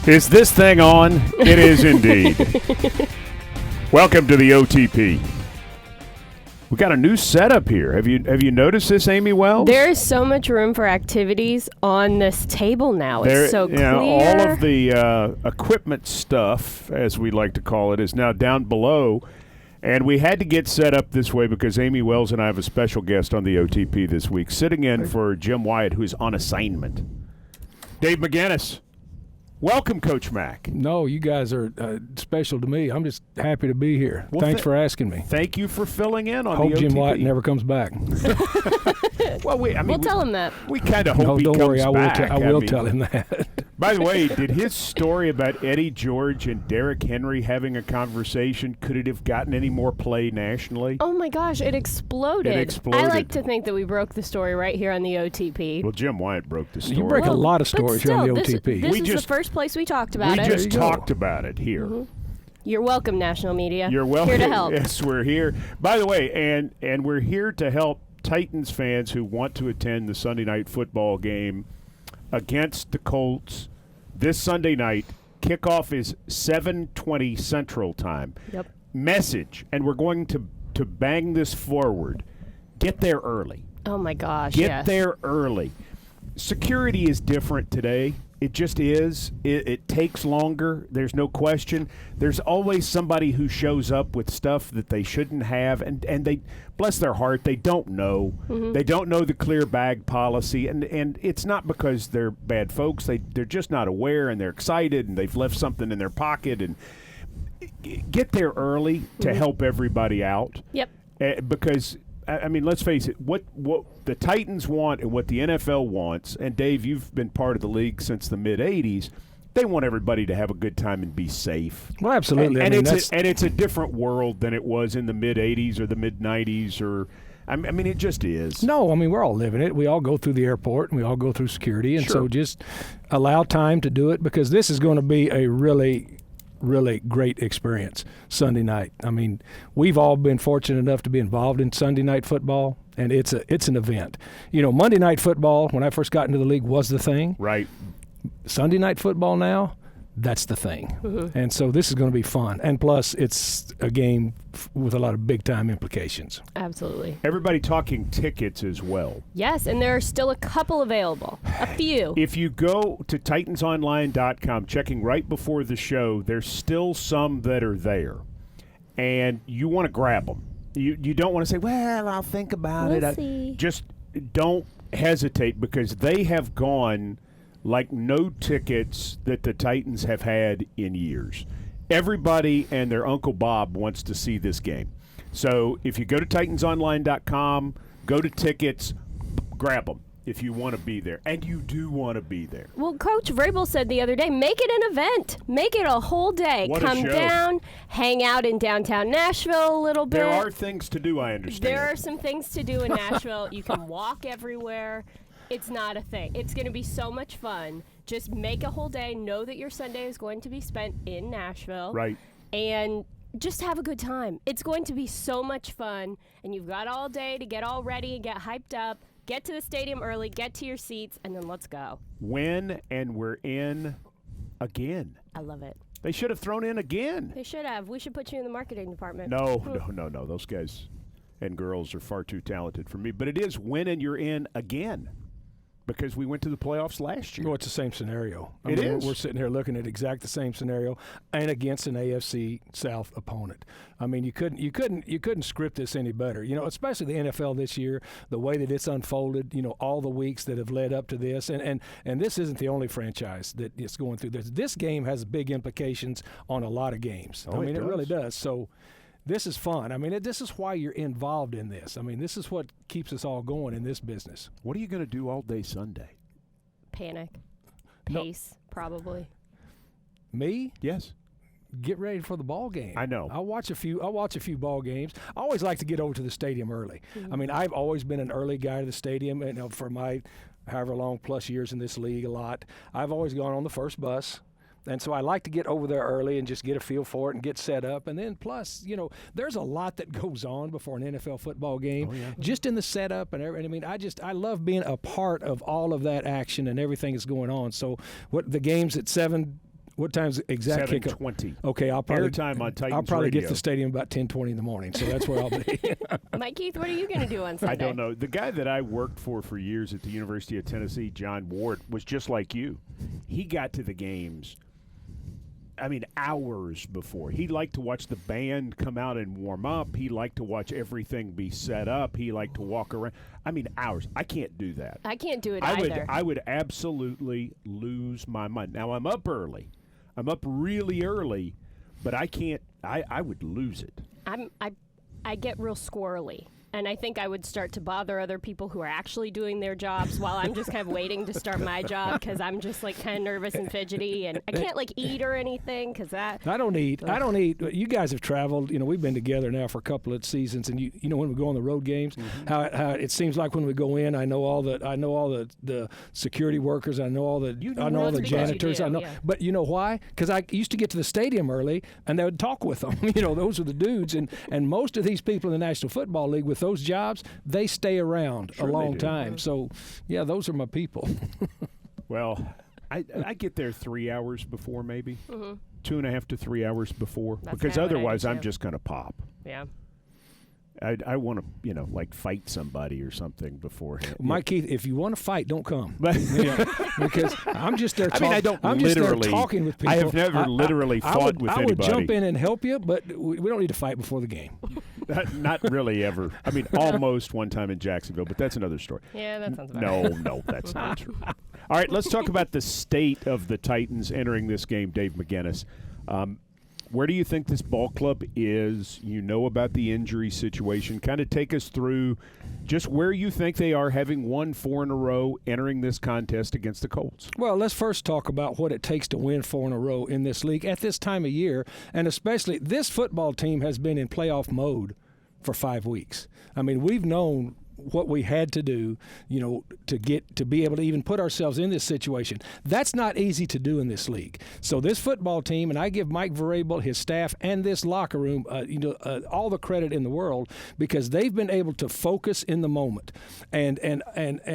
Is this thing on? It is indeed. Welcome to the OTP. We got a new setup here. Have you noticed this, Amy Wells? There is so much room for activities on this table now. It's so clear. All of the equipment stuff, as we like to call it, is now down below. And we had to get set up this way because Amy Wells and I have a special guest on the OTP this week, sitting in for Jim Wyatt, who's on assignment. Dave McGinnis. Welcome, Coach Mack. No, you guys are special to me. I'm just happy to be here. Well, thanks for asking me. Thank you for filling in on Hope the OTP. Jim White never comes back. Well, we'll tell him that. We kind of hope he comes worry, back. I will tell him that. By the way, did his story about Eddie George and Derrick Henry having a conversation, could it have gotten any more play nationally? Oh, my gosh, it exploded. I like to think that we broke the story right here on the OTP. Well, Jim Wyatt broke the story. You break a lot of stories here on the OTP. This is the first place we talked about it. We just talked about it here. Mm-hmm. You're welcome, national media. You're welcome. Here to help. Yes, we're here. By the way, and we're here to help Titans fans who want to attend the Sunday night football game against the Colts this Sunday night. Kickoff is 7:20 Central Time. Yep. Message, and we're going to bang this forward. Get there early. Oh, my gosh, Get there early. Security is different today. It just is. It takes longer. There's no question. There's always somebody who shows up with stuff that they shouldn't have, and they, bless their heart, they don't know. Mm-hmm. They don't know the clear bag policy, and it's not because they're bad folks. They're just not aware, and they're excited, and they've left something in their pocket. And get there early to help everybody out. Yep. Because I mean, let's face it, what the Titans want and what the NFL wants, and Dave, you've been part of the league since the mid-'80s, they want everybody to have a good time and be safe. Well, absolutely. And it's a different world than it was in the mid-'80s or the mid-'90s or – I mean, it just is. No, I mean, we're all living it. We all go through the airport, and we all go through security, and so just allow time to do it because this is going to be a really great experience Sunday night. I mean, we've all been fortunate enough to be involved in Sunday night football, and it's an event. You know, Monday night football, when I first got into the league, was the thing. Right. Sunday night football now, that's the thing. Mm-hmm. And so this is going to be fun. And plus, it's a game with a lot of big-time implications. Absolutely. Everybody talking tickets as well. Yes, and there are still a couple available. A few. If you go to TitansOnline.com, checking right before the show, there's still some that are there. And you want to grab them. You don't want to say, well, I'll think about it. See. Just don't hesitate because they have gone like no tickets that the Titans have had in years. Everybody and their Uncle Bob wants to see this game. So if you go to TitansOnline.com, go to tickets, grab them if you want to be there. And you do want to be there. Well, Coach Vrabel said the other day, make it an event. Make it a whole day. Come down, hang out in downtown Nashville a little bit. There are things to do, I understand. There are some things to do in Nashville. You can walk everywhere. It's not a thing. It's going to be so much fun. Just make a whole day. Know that your Sunday is going to be spent in Nashville. Right. And just have a good time. It's going to be so much fun. And you've got all day to get all ready and get hyped up. Get to the stadium early. Get to your seats. And then let's go. Win, and we're in again. I love it. They should have thrown in again. They should have. We should put you in the marketing department. No. Those guys and girls are far too talented for me. But it is win, and you're in again. Because we went to the playoffs last year. Well, it's the same scenario. It is. We're sitting here looking at exact the same scenario, and against an AFC South opponent. I mean, you couldn't script this any better. You know, especially the NFL this year, the way that it's unfolded. You know, all the weeks that have led up to this, and this isn't the only franchise that is going through this. This game has big implications on a lot of games. Oh, I mean, it really does. So. This is fun. I mean, this is why you're involved in this. I mean, this is what keeps us all going in this business. What are you going to do all day Sunday? Panic. Pace, probably. Me? Yes. Get ready for the ball game. I know. I'll watch a few ball games. I always like to get over to the stadium early. Mm-hmm. I mean, I've always been an early guy to the stadium, and for my however long plus years in this league a lot. I've always gone on the first bus. And so I like to get over there early and just get a feel for it and get set up. And then plus, there's a lot that goes on before an NFL football game, just in the setup and everything. I mean, I love being a part of all of that action and everything that's going on. So what the game's at 7. What time's exact kickoff? 7:20. Okay, I'll probably airtime on Titans I'll probably Radio. get to the stadium about 10:20 in the morning, so that's where I'll be. Mike Keith, what are you going to do on Sunday? I don't know. The guy that I worked for years at the University of Tennessee, John Ward, was just like you. He got to the games, hours before. He liked to watch the band come out and warm up. He liked to watch everything be set up. He liked to walk around. Hours. I can't do that. I can't do it either. I would absolutely lose my mind. Now, I'm up early. I'm up really early, but I can't. I would lose it. I get real squirrely. And I think I would start to bother other people who are actually doing their jobs while I'm just kind of waiting to start my job because I'm just kind of nervous and fidgety, and I can't eat or anything because that. I don't eat. You guys have traveled. We've been together now for a couple of seasons, and when we go on the road games, how it seems like when we go in, I know all the security workers. I know all the janitors. I know, yeah. But you know why? Because I used to get to the stadium early, and they would talk with them. Those are the dudes, and most of these people in the National Football League with those jobs, they stay around a long time. So, yeah, those are my people. Well, I get there 3 hours before, maybe 2.5 to 3 hours before, because otherwise I'm just going to pop. Yeah. I want to, fight somebody or something beforehand. Mike Keith, if you want to fight, don't come. Because I'm just there. I'm just there talking with people. I have never literally fought with anybody. I would jump in and help you, but we don't need to fight before the game. Not really ever. Almost one time in Jacksonville, but that's another story. Yeah, that sounds about right. No, that's not true. All right, let's talk about the state of the Titans entering this game, Dave McGinnis. Where do you think this ball club is? About the injury situation. Kind of take us through just where you think they are, having won 4 in a row, entering this contest against the Colts. Well, let's first talk about what it takes to win 4 in a row in this league at this time of year, and especially this football team has been in playoff mode for 5 weeks. We've known what we had to do, to be able to even put ourselves in this situation. That's not easy to do in this league. So this football team, and I give Mike Vrabel, his staff, and this locker room, all the credit in the world, because they've been able to focus in the moment. And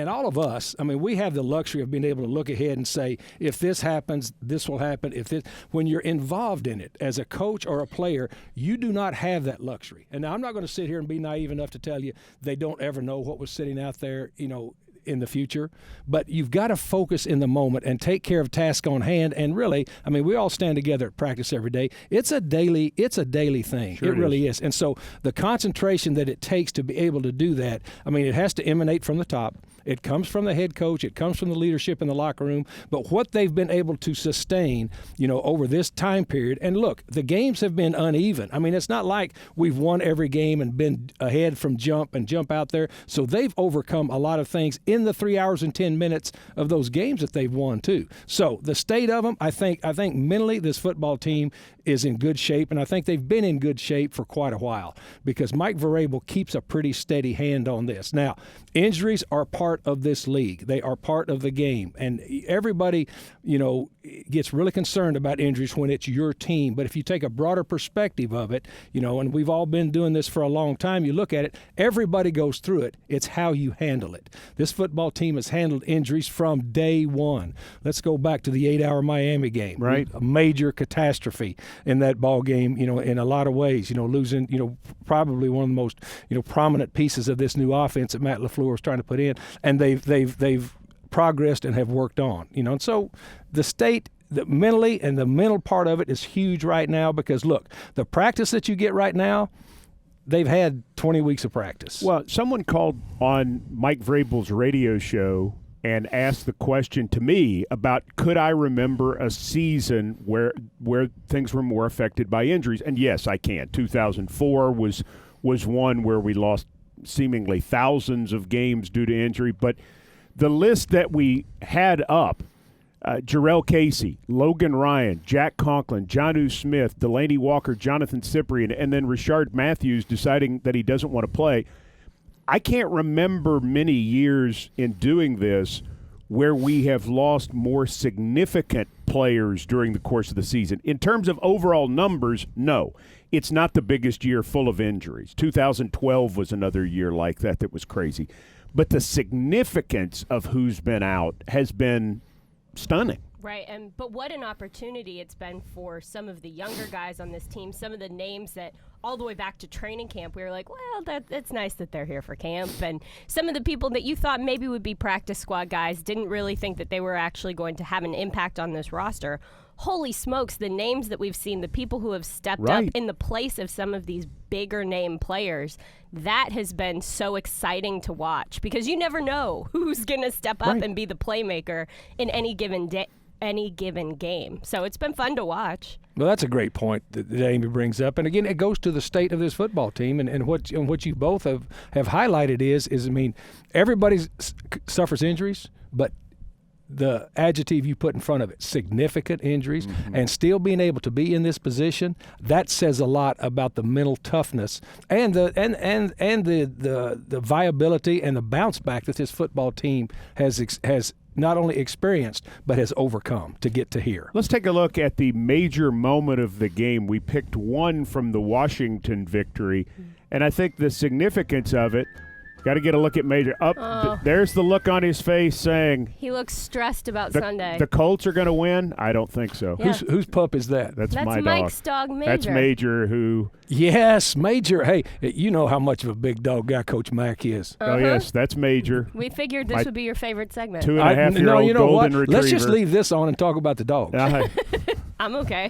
all of us, we have the luxury of being able to look ahead and say, if this happens, this will happen. When you're involved in it as a coach or a player, you do not have that luxury. And now I'm not going to sit here and be naive enough to tell you they don't ever know what was sitting out there, in the future, but you've got to focus in the moment and take care of task on hand. And really, we all stand together at practice every day. It's a daily thing. Sure it really is. And so the concentration that it takes to be able to do that, it has to emanate from the top. It comes from the head coach. It comes from the leadership in the locker room. But what they've been able to sustain, over this time period, and look, the games have been uneven. It's not like we've won every game and been ahead from jump out there. So they've overcome a lot of things in the 3 hours and 10 minutes of those games that they've won too. So the state of them, I think mentally this football team is in good shape, and I think they've been in good shape for quite a while because Mike Vrabel keeps a pretty steady hand on this. Now, injuries are part of this league. They are part of the game, and everybody, gets really concerned about injuries when it's your team. But if you take a broader perspective of it, and we've all been doing this for a long time, you look at it, everybody goes through it. It's how you handle it. This football team has handled injuries from day one. Let's go back to the 8-hour Miami game. Right. A major catastrophe in that ball game, in a lot of ways, losing, probably one of the most, prominent pieces of this new offense that Matt LaFleur is trying to put in, and they've progressed and have worked on, and so the state, mentally, and the mental part of it is huge right now because, look, the practice that you get right now, they've had 20 weeks of practice. Well, someone called on Mike Vrabel's radio show and asked the question to me about could I remember a season where things were more affected by injuries. And yes, I can. 2004 was one where we lost seemingly thousands of games due to injury. But the list that we had up, Jarrell Casey, Logan Ryan, Jack Conklin, Jonnu Smith, Delaney Walker, Jonathan Cyprian, and then Rishard Matthews deciding that he doesn't want to play. I can't remember many years in doing this where we have lost more significant players during the course of the season. In terms of overall numbers, no. It's not the biggest year full of injuries. 2012 was another year like that was crazy. But the significance of who's been out has been stunning. Right, but what an opportunity it's been for some of the younger guys on this team, some of the names that all the way back to training camp, we were like, well, it's nice that they're here for camp. And some of the people that you thought maybe would be practice squad guys didn't really think that they were actually going to have an impact on this roster. Holy smokes, the names that we've seen, the people who have stepped up in the place of some of these bigger name players, that has been so exciting to watch because you never know who's going to step up and be the playmaker in any given game. So it's been fun to watch. Well, that's a great point that Amy brings up. And again, it goes to the state of this football team. And what you both have highlighted is I mean, everybody suffers injuries, but the adjective you put in front of it, significant injuries, and still being able to be in this position, that says a lot about the mental toughness and the viability and the bounce back that this football team has not only experienced but has overcome to get to here. Let's take a look at the major moment of the game. We picked one from the Washington victory, and I think the significance of it, got to get a look at Major. There's the look on his face saying he looks stressed about Sunday. The Colts are going to win? I don't think so. Yeah. Whose pup is that? That's my dog. Mike's dog, Major. That's Major who... Yes, Major. Hey, you know how much of a big dog guy Coach Mack is. Oh, yes, that's Major. We figured this would be your favorite segment. 2.5-year-old golden retriever. Let's just leave this on and talk about the dog. I'm okay.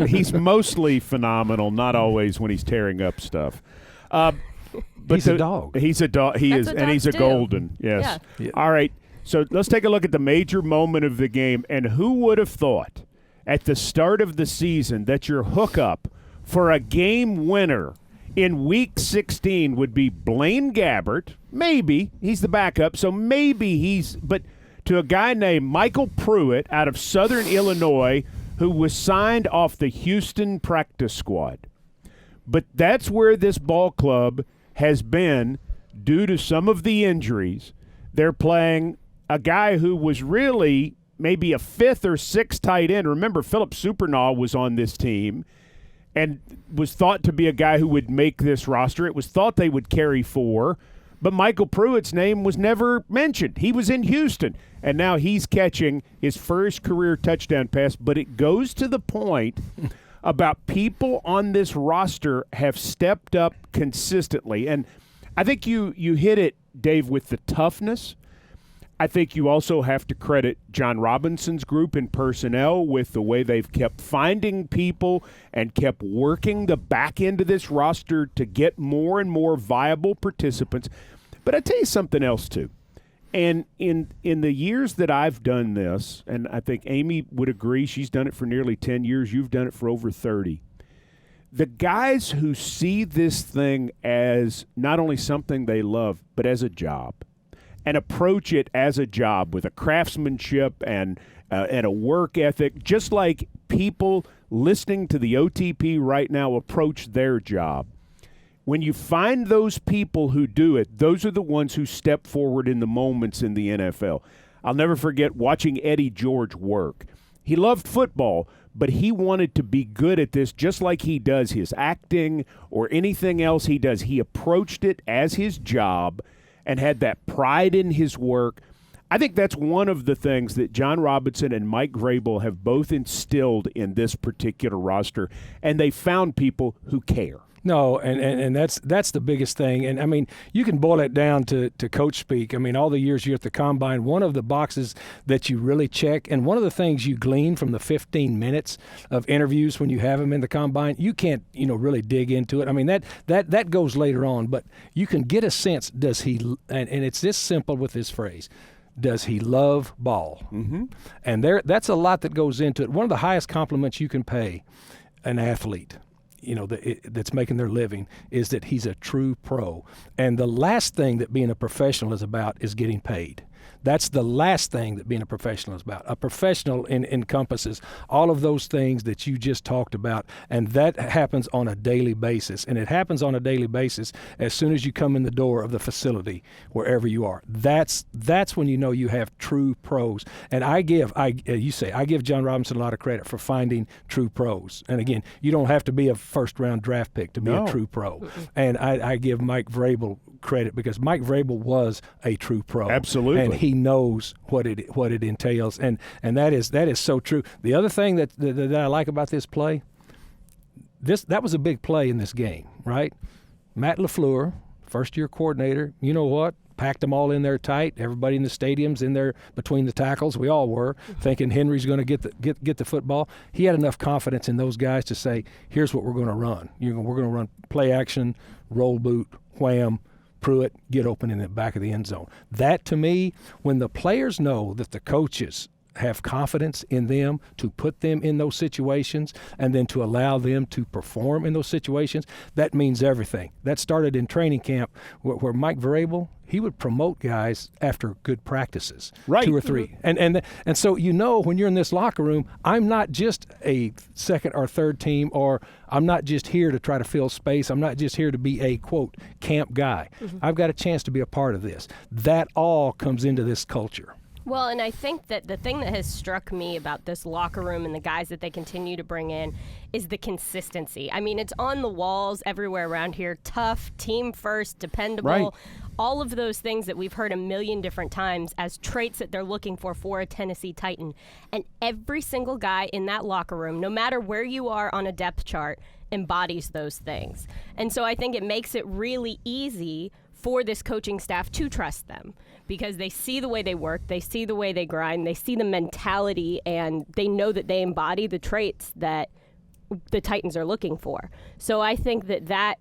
He's mostly phenomenal, not always when he's tearing up stuff. But he's a dog. He's a dog. He is, and he's a golden. Yes. Yeah. All right. So let's take a look at the major moment of the game. And who would have thought at the start of the season that your hookup for a game winner in Week 16 would be Blaine Gabbert? Maybe. He's the backup, so maybe he's – but to a guy named Michael Pruitt out of Southern Illinois who was signed off the Houston practice squad. But that's where this ball club – has been due to some of the injuries. They're playing a guy who was really maybe a fifth or sixth tight end. Remember, Philip Supernaw was on this team and was thought to be a guy who would make this roster. It was thought they would carry 4, but Michael Pruitt's name was never mentioned. He was in Houston, and now he's catching his first career touchdown pass, but it goes to the point about people on this roster have stepped up consistently. And I think you hit it, Dave, with the toughness. I think you also have to credit John Robinson's group in personnel with the way they've kept finding people and kept working the back end of this roster to get more and more viable participants. But I tell you something else, too. And in the years that I've done this, and I think Amy would agree, she's done it for nearly 10 years, you've done it for over 30, the guys who see this thing as not only something they love, but as a job, and approach it as a job with a craftsmanship and a work ethic, just like people listening to the OTP right now approach their job. When you find those people who do it, those are the ones who step forward in the moments in the NFL. I'll never forget watching Eddie George work. He loved football, but he wanted to be good at this just like he does his acting or anything else he does. He approached it as his job and had that pride in his work. I think that's one of the things that John Robinson and Mike Vrabel have both instilled in this particular roster, and they found people who care. No, and that's the biggest thing. And, I mean, you can boil it down to coach speak. I mean, all the years you're at the Combine, one of the boxes that you really check, and one of the things you glean from the 15 minutes of interviews when you have them in the Combine, you can't, really dig into it. I mean, that goes later on, but you can get a sense, does he – and it's this simple with this phrase – does he love ball? Mm-hmm. And that's a lot that goes into it. One of the highest compliments you can pay an athlete – that's making their living is that he's a true pro. And the last thing that being a professional is about is getting paid. That's the last thing that being a professional is about. A professional encompasses all of those things that you just talked about, and that happens on a daily basis. And it happens on a daily basis as soon as you come in the door of the facility, wherever you are. That's when you know you have true pros. And I give John Robinson a lot of credit for finding true pros. And again, you don't have to be a first-round draft pick to be a true pro. And I give Mike Vrabel credit because Mike Vrabel was a true pro. Absolutely. And he knows what it entails. And that is so true. The other thing that I like about this play, that was a big play in this game, right? Matt LaFleur, first-year coordinator, you know what? Packed them all in there tight. Everybody in the stadium's in there between the tackles. We all were thinking Henry's going to get the football. He had enough confidence in those guys to say, "Here's what we're going to run. We're going to run play action, roll boot, wham, Pruitt, get open in the back of the end zone." That, to me, when the players know that the coaches have confidence in them to put them in those situations and then to allow them to perform in those situations, that means everything. That started in training camp where Mike Vrabel, he would promote guys after good practices, right. 2 or 3. And so when you're in this locker room, I'm not just a second or third team, or I'm not just here to try to fill space. I'm not just here to be a, quote, camp guy. I've got a chance to be a part of this. That all comes into this culture. Well, and I think that the thing that has struck me about this locker room and the guys that they continue to bring in is the consistency. I mean, it's on the walls everywhere around here. Tough, team first, dependable. Right. All of those things that we've heard a million different times as traits that they're looking for a Tennessee Titan. And every single guy in that locker room, no matter where you are on a depth chart, embodies those things. And so I think it makes it really easy for this coaching staff to trust them because they see the way they work, they see the way they grind, they see the mentality, and they know that they embody the traits that the Titans are looking for. So I think that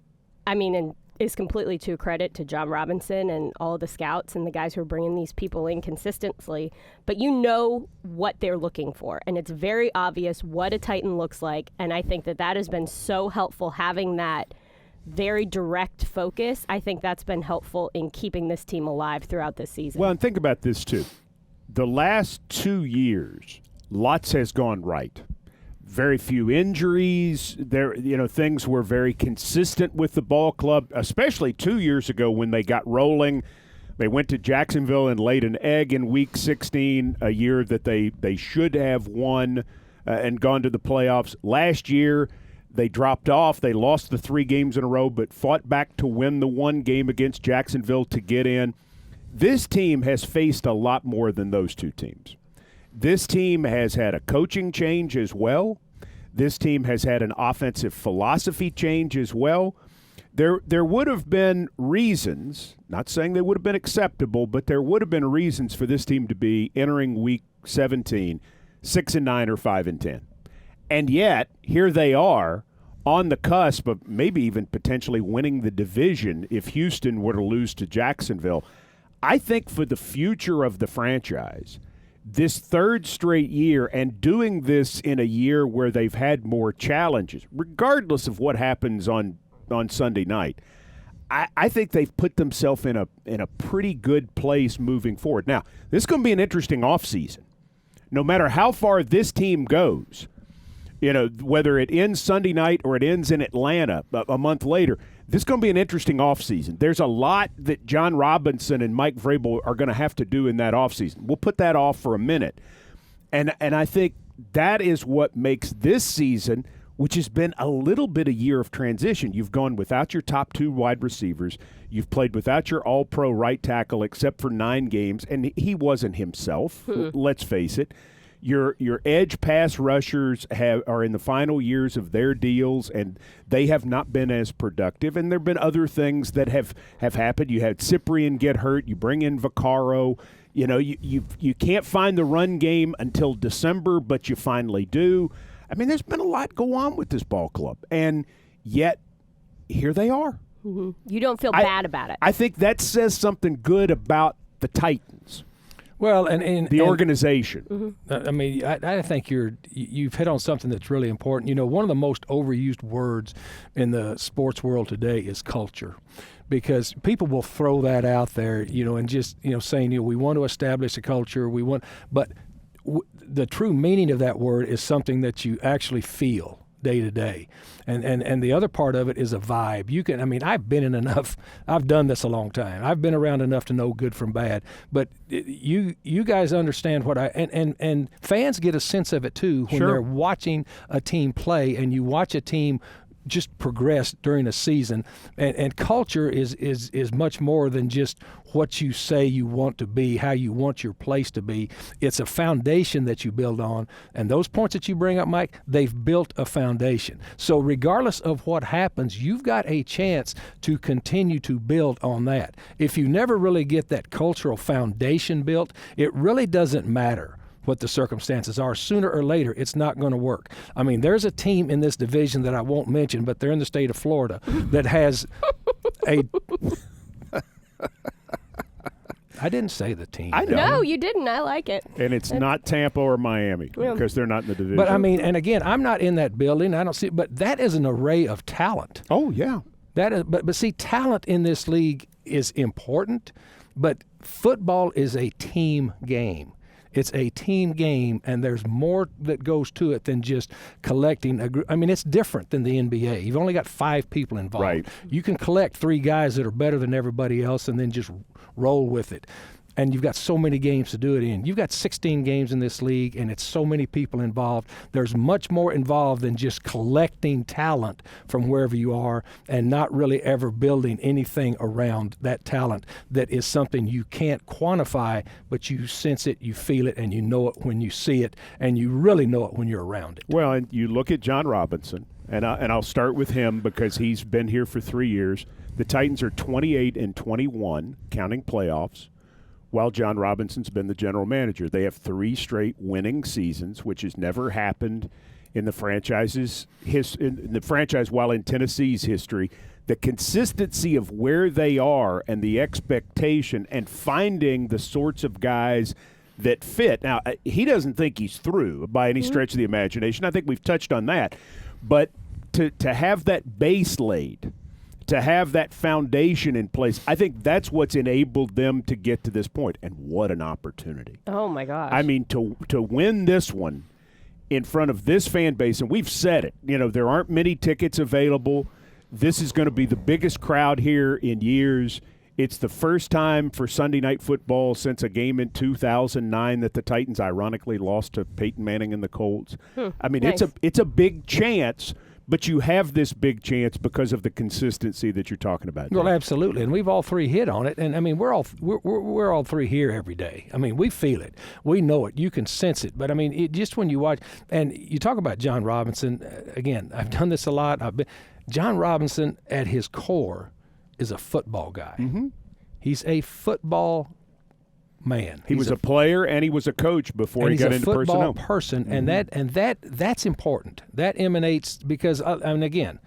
is completely to credit to John Robinson and all the scouts and the guys who are bringing these people in consistently. But you know what they're looking for, and it's very obvious what a Titan looks like, and I think that has been so helpful, having that very direct focus. I think that's been helpful in keeping this team alive throughout this season. Well, and think about this, too. The last 2 years, lots has gone right. Very few injuries. Things were very consistent with the ball club, especially 2 years ago when they got rolling. They went to Jacksonville and laid an egg in Week 16, a year that they should have won and gone to the playoffs. Last year, they dropped off. They lost the 3 games in a row, but fought back to win the 1 game against Jacksonville to get in. This team has faced a lot more than those 2 teams. This team has had a coaching change as well. This team has had an offensive philosophy change as well. There would have been reasons, not saying they would have been acceptable, but there would have been reasons for this team to be entering Week 17 6-9 or 5-10. And yet, here they are on the cusp of maybe even potentially winning the division if Houston were to lose to Jacksonville. I think for the future of the franchise, this 3rd straight year and doing this in a year where they've had more challenges, regardless of what happens on Sunday night, I think they've put themselves in a pretty good place moving forward. Now, this is going to be an interesting offseason. No matter how far this team goes, whether it ends Sunday night or it ends in Atlanta a month later, this is going to be an interesting offseason. There's a lot that John Robinson and Mike Vrabel are going to have to do in that offseason. We'll put that off for a minute. And I think that is what makes this season, which has been a little bit a year of transition. You've gone without your top 2 wide receivers. You've played without your all-pro right tackle except for 9 games, and he wasn't himself, let's face it. Your edge pass rushers are in the final years of their deals, and they have not been as productive. And there have been other things that have happened. You had Cyprian get hurt. You bring in Vaccaro. You can't find the run game until December, but you finally do. I mean, there's been a lot go on with this ball club, and yet here they are. Mm-hmm. You don't feel bad about it. I think that says something good about the Titans. Well, and the organization. Mm-hmm. I mean, I think you've hit on something that's really important. You know, one of the most overused words in the sports world today is culture, because people will throw that out there, you know, and just, you know, saying, you know, we want to establish a culture, but the true meaning of that word is something that you actually feel day to day. And the other part of it is a vibe. I've been in enough, I've done this a long time. I've been around enough to know good from bad, but you guys understand what and fans get a sense of it too when they're watching a team play, and you watch a team just progress during a season, and culture is much more than just what you say you want to be, how you want your place to be. It's a foundation that you build on, and those points that you bring up, Mike, they've built a foundation. So regardless of what happens, you've got a chance to continue to build on that. If you never really get that cultural foundation built, it really doesn't matter what the circumstances are. Sooner or later, it's not going to work. I mean, there's a team in this division that I won't mention, but they're in the state of Florida that has a... I didn't say the team. I know. No, you didn't. I like it. And it's not Tampa or Miami because they're not in the division. But, I mean, and again, I'm not in that building. I don't see, but that is an array of talent. Oh, yeah. That is, but see, talent in this league is important, but football is a team game. It's a team game, and there's more that goes to it than just collecting a group. I mean, it's different than the NBA. You've only got 5 people involved. Right. You can collect 3 guys that are better than everybody else and then just roll with it. And you've got so many games to do it in. You've got 16 games in this league, and it's so many people involved. There's much more involved than just collecting talent from wherever you are and not really ever building anything around that talent that is something you can't quantify, but you sense it, you feel it, and you know it when you see it, and you really know it when you're around it. Well, and you look at John Robinson, and I'll start with him because he's been here for 3 years. The Titans are 28-21, counting playoffs, while John Robinson's been the general manager. They have 3 straight winning seasons, which has never happened in the franchise's in the franchise while in Tennessee's history. The consistency of where they are and the expectation and finding the sorts of guys that fit. Now, he doesn't think he's through by any stretch of the imagination. I think we've touched on that. But to have that base laid, to have that foundation in place, I think that's what's enabled them to get to this point. And what an opportunity. Oh, my gosh. I mean, to win this one in front of this fan base, and we've said it, you know, there aren't many tickets available. This is going to be the biggest crowd here in years. It's the first time for Sunday Night Football since a game in 2009 that the Titans ironically lost to Peyton Manning and the Colts. I mean, nice. it's a big chance. But you have this big chance because of the consistency that you're talking about. Well, absolutely, and we've all 3 hit on it. And I mean, we're all 3 here every day. I mean, we feel it, we know it, you can sense it. But I mean, just when you watch, and you talk about John Robinson again. I've done this a lot. John Robinson at his core is a football guy. Mm-hmm. He's a football man. He was a player and he was a coach before he got into personnel. He's a football person, and that's important. That emanates because, and again,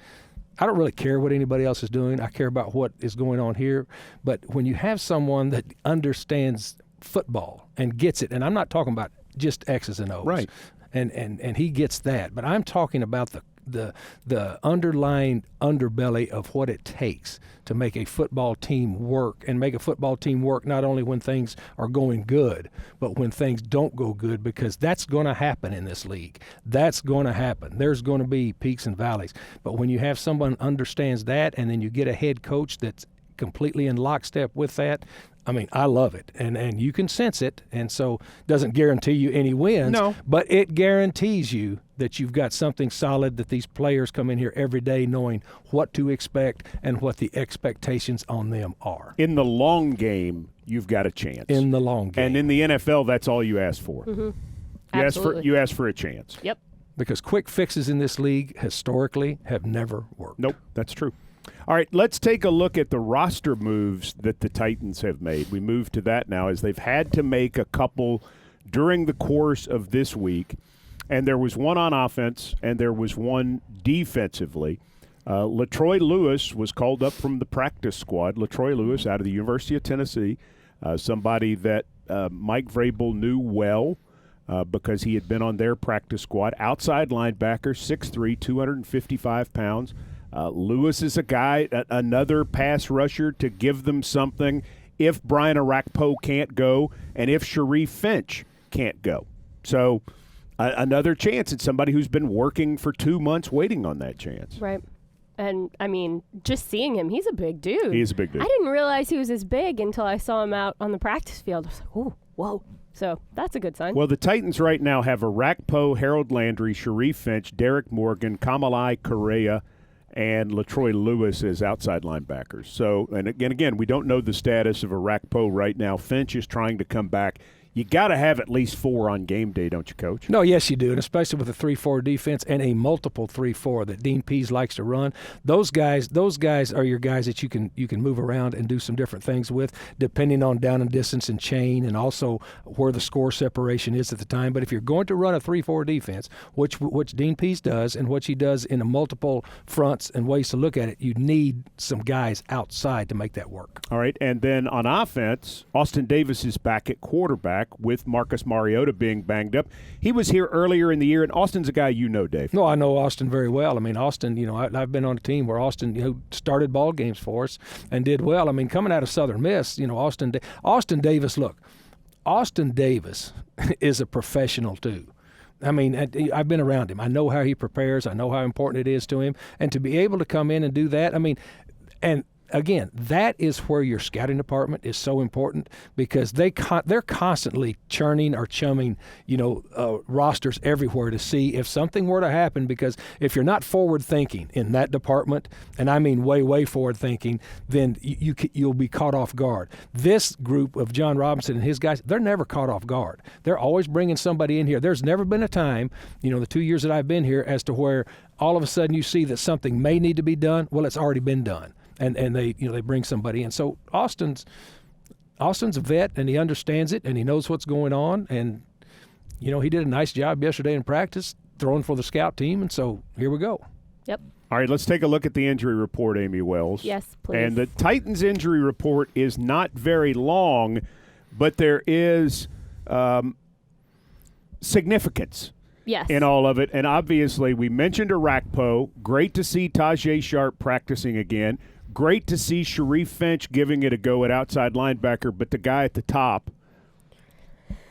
I don't really care what anybody else is doing. I care about what is going on here. But when you have someone that understands football and gets it, and I'm not talking about just X's and O's, right? And he gets that, but I'm talking about the underlying underbelly of what it takes to make a football team work, and make a football team work not only when things are going good, but when things don't go good, because that's going to happen in this league. That's going to happen. There's going to be peaks and valleys. But when you have someone who understands that, and then you get a head coach that's completely in lockstep with that, I mean, I love it, and you can sense it, and so it doesn't guarantee you any wins, but it guarantees you that you've got something solid, that these players come in here every day knowing what to expect and what the expectations on them are. In the long game, you've got a chance. In the long game. And in the NFL, that's all you ask for. Absolutely. You ask for a chance. Yep. Because quick fixes in this league historically have never worked. Nope, that's true. All right, let's take a look at the roster moves that the Titans have made. We move to that now, as they've had to make a couple during the course of this week, and there was one on offense and there was one defensively. LaTroy Lewis was called up from the practice squad. LaTroy Lewis out of the University of Tennessee, somebody that Mike Vrabel knew well because he had been on their practice squad. Outside linebacker, 6'3", 255 pounds. Lewis is a guy, another pass rusher to give them something if Brian Arakpo can't go and if Sharif Finch can't go. So another chance at somebody who's been working for 2 months waiting on that chance. Right. And, I mean, just seeing him, he's a big dude. He is a big dude. I didn't realize he was as big until I saw him out on the practice field. I was like, ooh, whoa. So that's a good sign. Well, the Titans right now have Arakpo, Harold Landry, Sharif Finch, Derek Morgan, Kamalai Correa, and LaTroy Lewis as outside linebackers. So, and again, we don't know the status of Arakpo right now. Finch is trying to come back. You got to have at least 4 on game day, don't you, Coach? No, yes, you do, and especially with a 3-4 defense and a multiple 3-4 that Dean Pease likes to run. Those guys are your guys that you can move around and do some different things with, depending on down and distance and chain, and also where the score separation is at the time. But if you're going to run a 3-4 defense, which Dean Pease does, and which he does in a multiple fronts and ways to look at it, you need some guys outside to make that work. All right, and then on offense, Austin Davis is back at quarterback with Marcus Mariota being banged up. He was here earlier in the year, and Austin's a guy you know, Dave. No, I know Austin very well. I mean, Austin, I've been on a team where Austin, started ball games for us and did well. I mean, coming out of Southern Miss, Austin Davis, look, Austin Davis is a professional too. I mean, I've been around him. I know how he prepares. I know how important it is to him. And to be able to come in and do that, I mean, and again, that is where your scouting department is so important, because they're constantly churning or chumming, rosters everywhere to see if something were to happen. Because if you're not forward thinking in that department, and I mean way forward thinking, then you'll be caught off guard. This group of John Robinson and his guys, they're never caught off guard. They're always bringing somebody in here. There's never been a time, the 2 years that I've been here, as to where all of a sudden you see that something may need to be done. Well, it's already been done. And they bring somebody in. So Austin's a vet, and he understands it, and he knows what's going on. And he did a nice job yesterday in practice throwing for the scout team. And so here we go. Yep. All right, let's take a look at the injury report, Amy Wells. Yes, please. And the Titans injury report is not very long, but there is significance. Yes. In all of it. And obviously, we mentioned Arakpo. Great to see Tajay Sharp practicing again. Great to see Sharif Finch giving it a go at outside linebacker, but the guy at the top,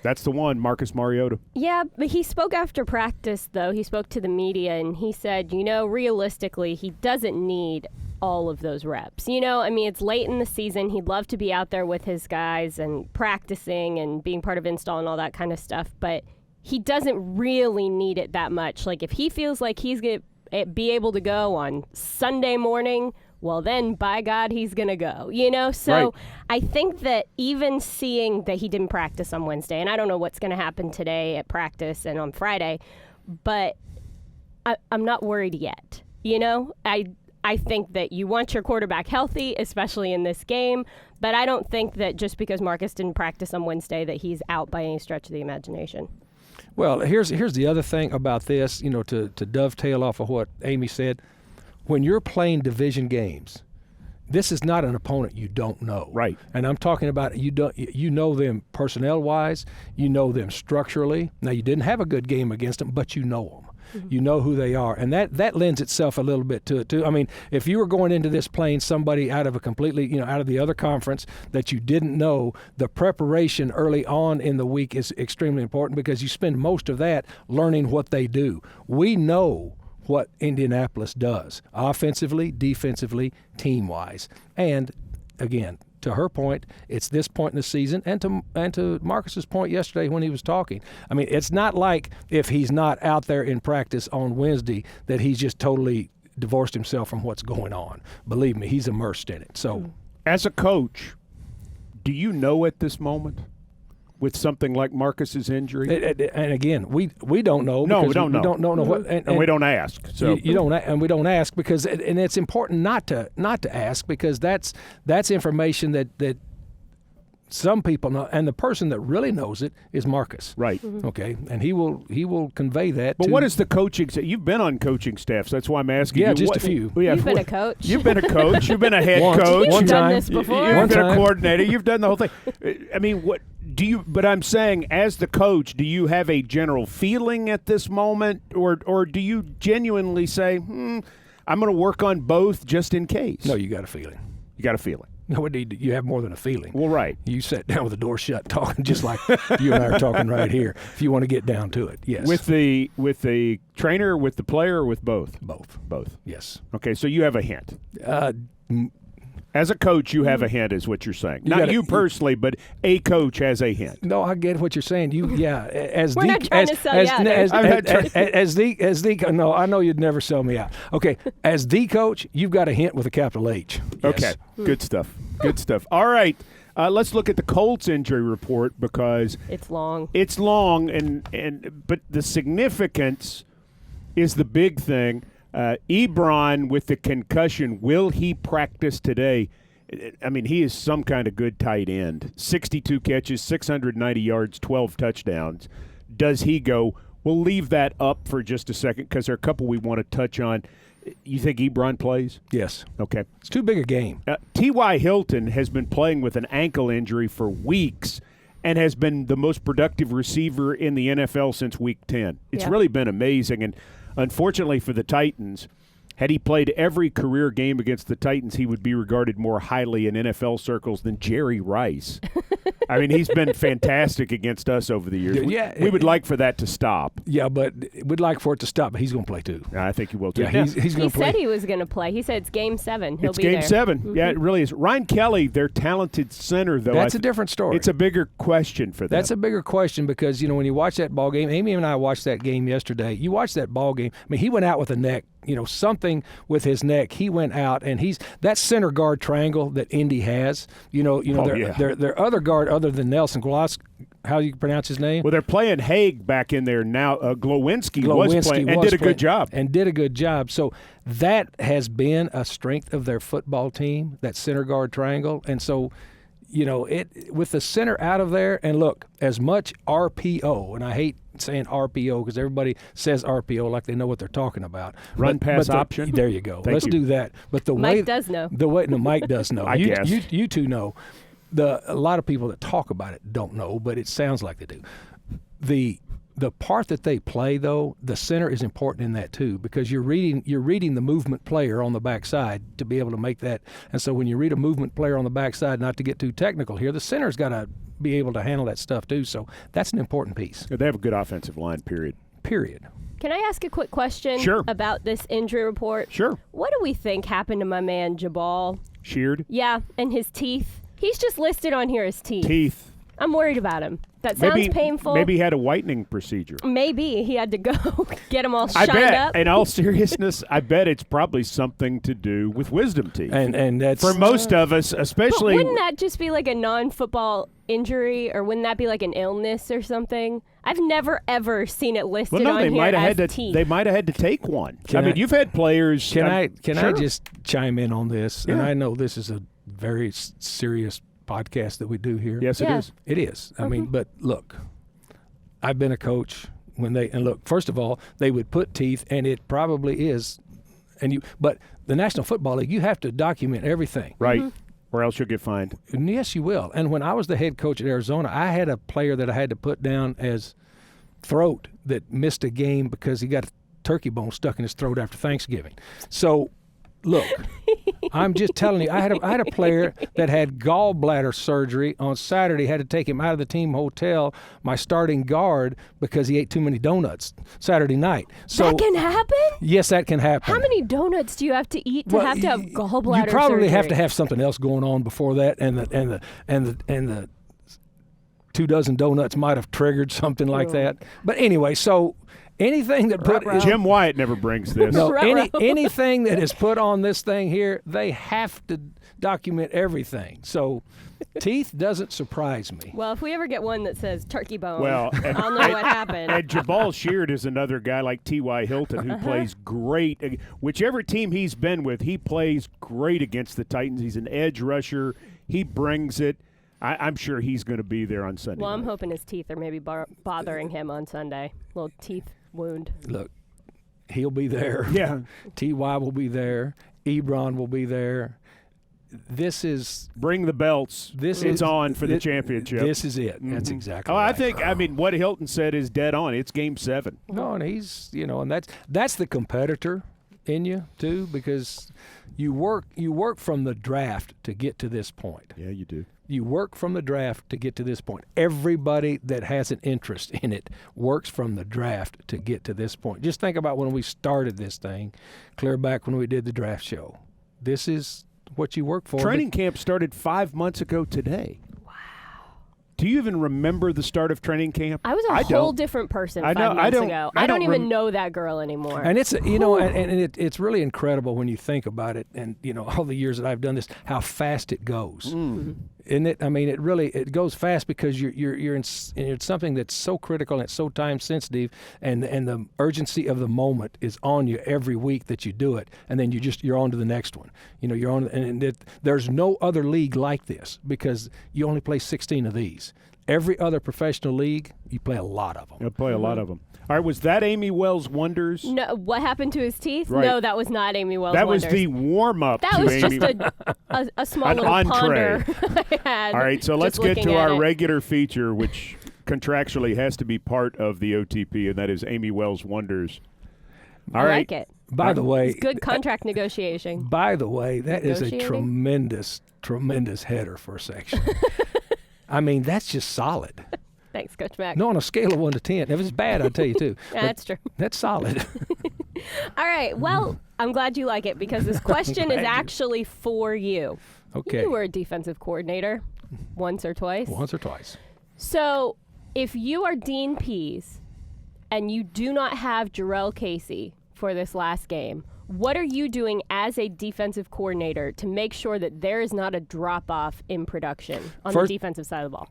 that's the one, Marcus Mariota. Yeah, but he spoke after practice, though. He spoke to the media, and he said, realistically, he doesn't need all of those reps. It's late in the season. He'd love to be out there with his guys and practicing and being part of install and all that kind of stuff, but he doesn't really need it that much. Like, if he feels like he's going to be able to go on Sunday morning, well, then, by God, he's going to go, So right. I think that even seeing that he didn't practice on Wednesday, and I don't know what's going to happen today at practice and on Friday, but I'm not worried yet. I think that you want your quarterback healthy, especially in this game, but I don't think that just because Marcus didn't practice on Wednesday that he's out by any stretch of the imagination. Well, here's the other thing about this, to dovetail off of what Amy said. When you're playing division games, this is not an opponent you don't know. Right. And I'm talking about you know them personnel-wise, you know them structurally. Now, you didn't have a good game against them, but you know them. Mm-hmm. You know who they are. And that lends itself a little bit to it, too. I mean, if you were going into this playing somebody out of a completely, out of the other conference that you didn't know, the preparation early on in the week is extremely important, because you spend most of that learning what they do. We know what Indianapolis does, offensively, defensively, team-wise. And, again, to her point, it's this point in the season, and to Marcus's point yesterday when he was talking. I mean, it's not like if he's not out there in practice on Wednesday that he's just totally divorced himself from what's going on. Believe me, he's immersed in it. So, as a coach, do you know at this moment, with something like Marcus's injury? And again, we don't know. No, we don't know. We don't know what, and we don't ask. So you don't, and we don't ask because, and it's important not to ask, because that's information that some people know, and the person that really knows it is Marcus. Right. Mm-hmm. Okay, and he will convey that. But what is the coaching? You've been on coaching staff, so that's why I'm asking you. Yeah, just a few. Yeah, You've been a coach. You've been a coach. You've been a head coach. You've done this before. You've been a coordinator. You've done the whole thing. I mean, what do you? But I'm saying, as the coach, do you have a general feeling at this moment, or do you genuinely say, I'm going to work on both just in case? No, you got a feeling. You got a feeling. No, you have more than a feeling. Well, right. You sat down with the door shut, talking just like you and I are talking right here. If you want to get down to it, yes. With the trainer, with the player, or with both? Both. Yes. Okay, so you have a hint. As a coach, you have a hint, is what you're saying. Not you personally, but a coach has a hint. No, I get what you're saying. As We're not trying to sell you out. No, I know you'd never sell me out. Okay, as the coach, you've got a hint with a capital H. Yes. Okay, good stuff. Good stuff. All right, let's look at the Colts injury report because it's long. It's long, but the significance is the big thing. Ebron with the concussion, will he practice today? I mean, he is some kind of good tight end. 62 catches, 690 yards, 12 touchdowns. Does he go? We'll leave that up for just a second because there are a couple we want to touch on. You think Ebron plays? Yes. Okay. It's too big a game. T.Y. Hilton has been playing with an ankle injury for weeks and has been the most productive receiver in the NFL since Week 10. It's really been amazing, and unfortunately for the Titans, had he played every career game against the Titans, he would be regarded more highly in NFL circles than Jerry Rice. I mean, he's been fantastic against us over the years. We would like for that to stop. Yeah, but we'd like for it to stop, but he's going to play too. I think he will too. Yeah, he's going to play. He said he was going to play. He said it's Game 7. He'll be there. there. It's Game 7. Mm-hmm. Yeah, it really is. Ryan Kelly, their talented center, though. That's a different story. It's a bigger question for them. That's a bigger question because, when you watch that ball game, Amy and I watched that game yesterday. You watch that ball game. I mean, he went out with a neck. Something with his neck. He went out, and he's that center guard triangle that Indy has. Their other guard, other than Nelson Gloss, how do you pronounce his name? Well, they're playing Haig back in there now. Glowinski was playing and did a good job. And did a good job. So that has been a strength of their football team, that center guard triangle. And so, with the center out of there, and look, as much RPO, and I hate saying RPO because everybody says RPO like they know what they're talking about. Run pass option. There you go. Let's do that. But Mike does know. Mike does know. I guess. You two know. A lot of people that talk about it don't know, but it sounds like they do. The part that they play, though, the center is important in that too, because you're reading the movement player on the backside to be able to make that. And so when you read a movement player on the backside, not to get too technical here, the center's got to be able to handle that stuff too. So that's an important piece. They have a good offensive line. Period. Can I ask a quick question about this injury report? Sure. What do we think happened to my man Jabal? Sheared? Yeah, and his teeth. He's just listed on here as teeth. I'm worried about him. That sounds painful. Maybe he had a whitening procedure. Maybe he had to go get them all shined up. In all seriousness, I bet it's probably something to do with wisdom teeth. And that's for most of us, especially. But wouldn't that just be like a non-football injury, or wouldn't that be like an illness or something? I've never ever seen it listed on here as teeth. They might have had to take one. You've had players. Can I just chime in on this? Yeah. And I know this is a very serious podcast that we do here. Yes, it is. It is. I mean, but look, I've been a coach first of all, they would put teeth, and it probably is, but the National Football League, you have to document everything. Right. Or else you'll get fined. And yes, you will. And when I was the head coach at Arizona, I had a player that I had to put down as throat that missed a game because he got a turkey bone stuck in his throat after Thanksgiving. So, look, I'm just telling you, I had a player that had gallbladder surgery on Saturday, had to take him out of the team hotel, my starting guard, because he ate too many donuts Saturday night. So that can happen? Yes, that can happen. How many donuts do you have to eat to have gallbladder surgery? You probably have to have something else going on before that, and the 24 donuts might have triggered something like that. But anyway, so anything that Jim Wyatt never brings this. No, anything that is put on this thing here, they have to document everything. So teeth doesn't surprise me. Well, if we ever get one that says turkey bone, I'll know what happened. And Jabal Sheared is another guy like T.Y. Hilton who plays great. Whichever team he's been with, he plays great against the Titans. He's an edge rusher. He brings it. I'm sure he's going to be there on Sunday. Well, I'm hoping his teeth are maybe bothering him on Sunday. Little teeth wound. Look, he'll be there. Yeah. T.Y. will be there. Ebron will be there. this is bring the belts. It's on for the championship. This is it. Mm-hmm. That's exactly. Right. I mean, what Hilton said is dead on. It's Game 7. No, and he's and that's the competitor in you too, because you work from the draft to get to this point. Yeah, you do. You work from the draft to get to this point. Everybody that has an interest in it works from the draft to get to this point. Just think about when we started this thing, clear back when we did the draft show. This is what you work for. Training camp started 5 months ago today. Do you even remember the start of training camp? I was a whole different person 5 months ago. I don't even know that girl anymore. And it's it's really incredible when you think about it, and all the years that I've done this, how fast it goes. Mm-hmm. Isn't it? I mean, it goes fast because you're in something that's so critical and it's so time sensitive, and the urgency of the moment is on you every week that you do it, and then you're on to the next one. You're on, and there's no other league like this because you only play 16 of these. Every other professional league, you play a lot of them. You play a lot of them. All right, was that Amy Wells Wonders? No, what happened to his teeth? Right. No, that was not Amy Wells Wonders. That was the warm-up to Amy. That was just a small little entree. ponder I had. All right, so let's get to our regular feature, which contractually has to be part of the OTP, and that is Amy Wells Wonders. All right. I like it. By the way, it's good contract negotiation. By the way, that is a tremendous header for a section. I mean, that's just solid. Thanks, Coach Mack. No, on a scale of 1 to 10. If it's bad, I'll tell you too. Yeah, that's true. That's solid. All right. Well, I'm glad you like it because this question is actually for you. Okay. You were a defensive coordinator once or twice. Once or twice. So if you are Dean Pease and you do not have Jarrell Casey for this last game, what are you doing as a defensive coordinator to make sure that there is not a drop-off in production on the defensive side of the ball?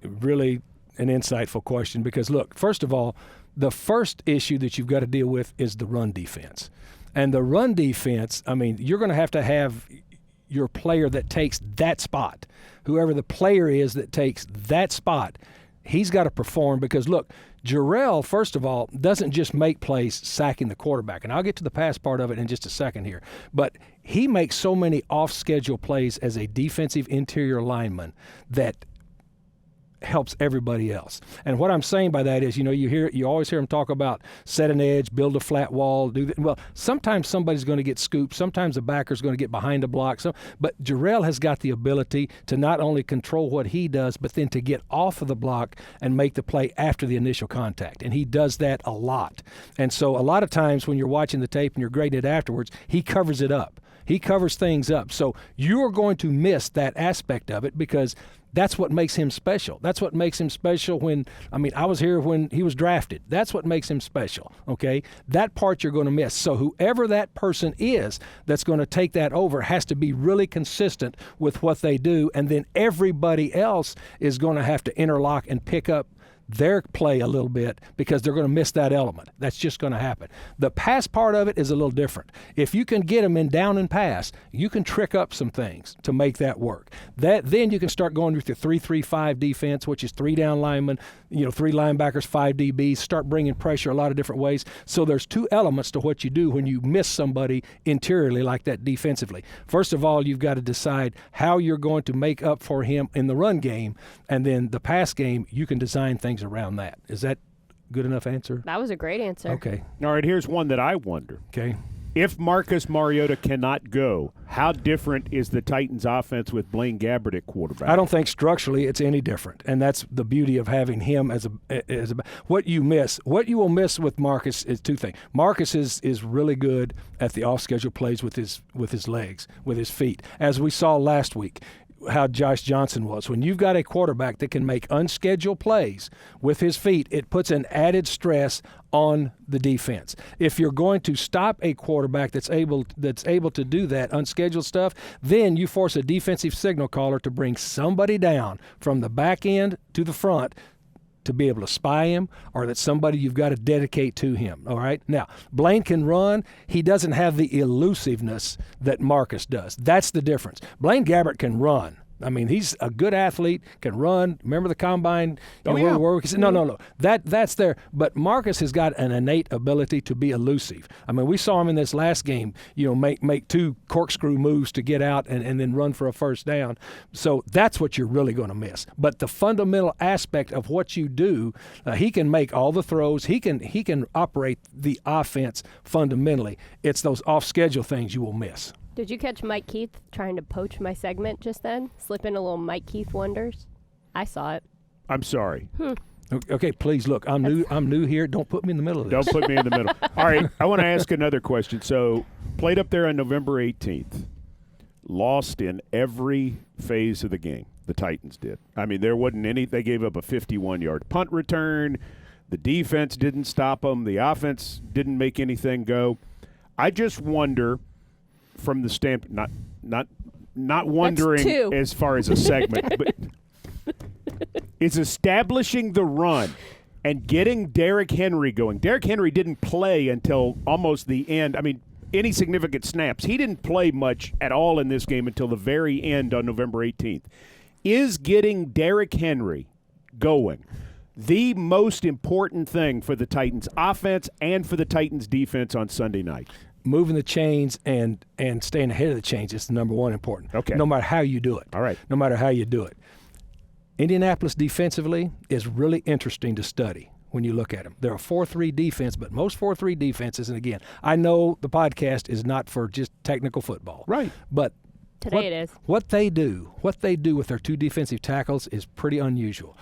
Really an insightful question because, look, first of all, the first issue that you've got to deal with is the run defense. And the run defense, I mean, you're going to have your player that takes that spot. Whoever the player is that takes that spot, he's got to perform because, look, Jarrell, first of all, doesn't just make plays sacking the quarterback. And I'll get to the pass part of it in just a second here. But he makes so many off-schedule plays as a defensive interior lineman that helps everybody else. And what I'm saying by that is, you always hear him talk about set an edge, build a flat wall, do that. Well, sometimes somebody's going to get scooped. Sometimes the backer's going to get behind a block. But Jarrell has got the ability to not only control what he does, but then to get off of the block and make the play after the initial contact. And he does that a lot. And so a lot of times when you're watching the tape and you're grading it afterwards, he covers it up. He covers things up. So you're going to miss that aspect of it because that's what makes him special. That's what makes him special I was here when he was drafted. That's what makes him special, okay? That part you're going to miss. So whoever that person is that's going to take that over has to be really consistent with what they do, and then everybody else is going to have to interlock and pick up their play a little bit because they're going to miss that element. That's just going to happen. The pass part of it is a little different. If you can get them in down and pass, you can trick up some things to make that work. Then you can start going with your 3-3-5 defense, which is 3 down linemen, 3 linebackers, 5 DBs, start bringing pressure a lot of different ways. So there's 2 elements to what you do when you miss somebody interiorly like that defensively. First of all, you've got to decide how you're going to make up for him in the run game, and then the pass game, you can design things around that. Is that good enough answer? That was a great answer. Okay. All right, here's one that I wonder. Okay. If Marcus Mariota cannot go, how different is the Titans' offense with Blaine Gabbert at quarterback? I don't think structurally it's any different, and that's the beauty of having him as a what you will miss with Marcus is 2 things. Marcus is really good at the off-schedule plays with his legs, with his feet, as we saw last week. How Josh Johnson was. When you've got a quarterback that can make unscheduled plays with his feet, it puts an added stress on the defense. If you're going to stop a quarterback that's able to do that unscheduled stuff, then you force a defensive signal caller to bring somebody down from the back end to the front to be able to spy him, or that somebody you've got to dedicate to him, all right? Now, Blaine can run. He doesn't have the elusiveness that Marcus does. That's the difference. Blaine Gabbert can run. I mean, he's a good athlete, can run. Remember the combine? Yeah. No. That's there. But Marcus has got an innate ability to be elusive. I mean, we saw him in this last game, make 2 corkscrew moves to get out and then run for a first down. So that's what you're really going to miss. But the fundamental aspect of what you do, he can make all the throws. He can operate the offense fundamentally. It's those off-schedule things you will miss. Did you catch Mike Keith trying to poach my segment just then? Slip in a little Mike Keith wonders? I saw it. I'm sorry. Okay, please look. I'm new here. Don't put me in the middle of this. Don't put me in the middle. All right, I want to ask another question. So, played up there on November 18th. Lost in every phase of the game. The Titans did. I mean, there wasn't any. They gave up a 51-yard punt return. The defense didn't stop them. The offense didn't make anything go. I just wonder, from the standpoint, not wondering as far as a segment, but is establishing the run and getting Derrick Henry going. Derrick Henry didn't play until almost the end. I mean, any significant snaps. He didn't play much at all in this game until the very end on November 18th. Is getting Derrick Henry going the most important thing for the Titans offense and for the Titans defense on Sunday night? Moving the chains and staying ahead of the chains is the number one important. Okay. No matter how you do it. All right. No matter how you do it. Indianapolis defensively is really interesting to study when you look at them. They're a 4-3 defense, but most 4-3 defenses, and again, I know the podcast is not for just technical football. Right. But Today it is. What they do with their 2 defensive tackles is pretty unusual.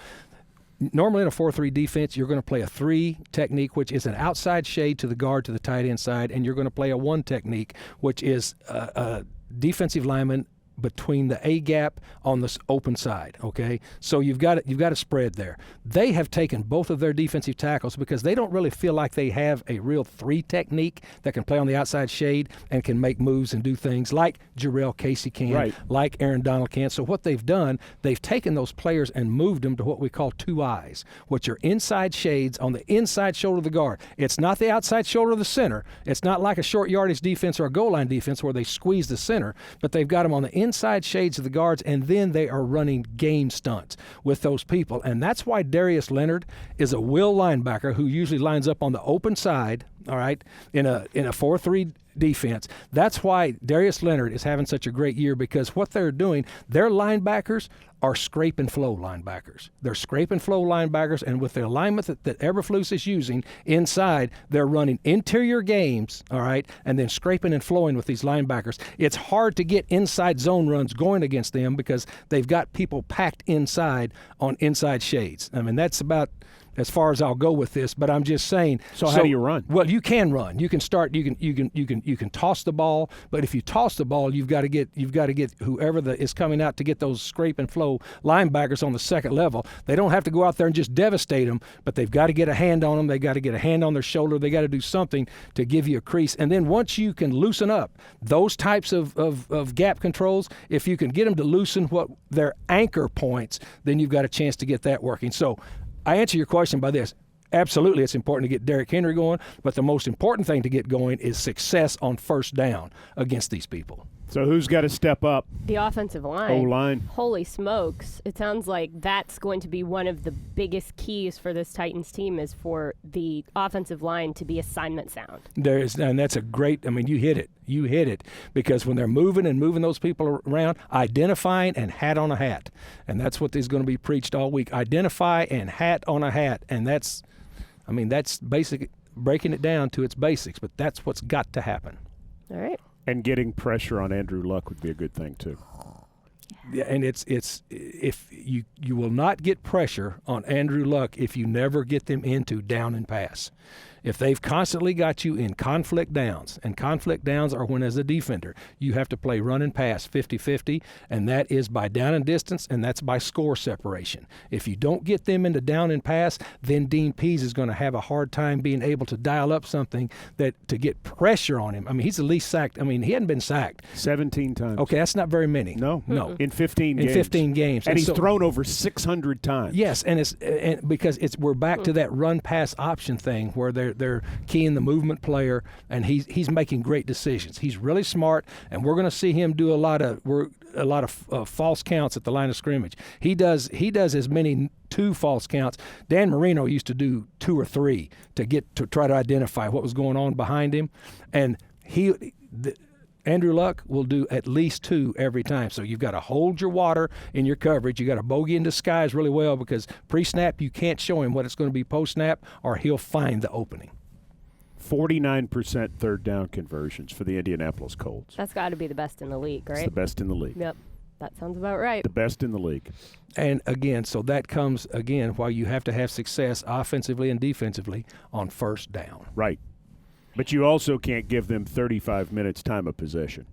Normally in a 4-3 defense, you're going to play a 3 technique, which is an outside shade to the guard to the tight end side, and you're going to play a 1 technique, which is a defensive lineman between the A gap on the open side, okay? So you've got a spread there. They have taken both of their defensive tackles because they don't really feel like they have a real 3 technique that can play on the outside shade and can make moves and do things like Jarrell Casey can, right, like Aaron Donald can. So what they've done, they've taken those players and moved them to what we call 2 eyes, which are inside shades on the inside shoulder of the guard. It's not the outside shoulder of the center. It's not like a short yardage defense or a goal line defense where they squeeze the center, but they've got them on the inside shades of the guards, and then they are running game stunts with those people. And that's why Darius Leonard is a will linebacker who usually lines up on the open side, all right, in a 4-3 defense. That's why Darius Leonard is having such a great year, because what they're doing, their linebackers are scrape and flow linebackers. They're scrape and flow linebackers, and with the alignment that Eberflus is using inside, they're running interior games, all right, and then scraping and flowing with these linebackers. It's hard to get inside zone runs going against them because they've got people packed inside on inside shades. I mean, that's about as far as I'll go with this, but I'm just saying. So how do you run? Well, you can run. You can start. You can toss the ball. But if you toss the ball, you've got to get whoever is coming out to get those scrape and flow linebackers on the second level. They don't have to go out there and just devastate them, but they've got to get a hand on them. They got to get a hand on their shoulder. They got to do something to give you a crease. And then once you can loosen up those types of gap controls, if you can get them to loosen what their anchor points, then you've got a chance to get that working. So I answer your question by this. Absolutely, it's important to get Derrick Henry going, but the most important thing to get going is success on first down against these people. So who's got to step up? The offensive line. O-line. Holy smokes. It sounds like that's going to be one of the biggest keys for this Titans team, is for the offensive line to be assignment sound. And that's a great, I mean, you hit it. You hit it. Because when they're moving those people around, identifying and hat on a hat. And that's what is going to be preached all week. Identify and hat on a hat. And that's basic, breaking it down to its basics, but that's what's got to happen. All right. And getting pressure on Andrew Luck would be a good thing too. Yeah, and it's if you will not get pressure on Andrew Luck if you never get them into down and pass. If they've constantly got you in conflict downs, and conflict downs are when, as a defender, you have to play run and pass 50-50, and that is by down and distance, and that's by score separation. If you don't get them into down and pass, then Dean Pease is going to have a hard time being able to dial up something that to get pressure on him. I mean, he's the least sacked. I mean, he hadn't been sacked 17 times. Okay, that's not very many. No. Mm-mm. In 15 games. In 15 games. And he's thrown over 600 times. Yes, and because we're back to that run pass option thing where they're keying the movement player, and he's making great decisions. He's really smart, and we're going to see him do a lot of false counts at the line of scrimmage. He does as many 2 false counts. Dan Marino used to do 2 or 3 to try to identify what was going on behind him, and Andrew Luck will do at least 2 every time. So you've got to hold your water in your coverage. You got to bogey in disguise really well, because pre-snap you can't show him what it's going to be post-snap, or he'll find the opening. 49% third down conversions for the Indianapolis Colts. That's got to be the best in the league, right? It's the best in the league. Yep. That sounds about right. The best in the league. And again, so that comes again while you have to have success offensively and defensively on first down. Right. But you also can't give them 35 minutes time of possession.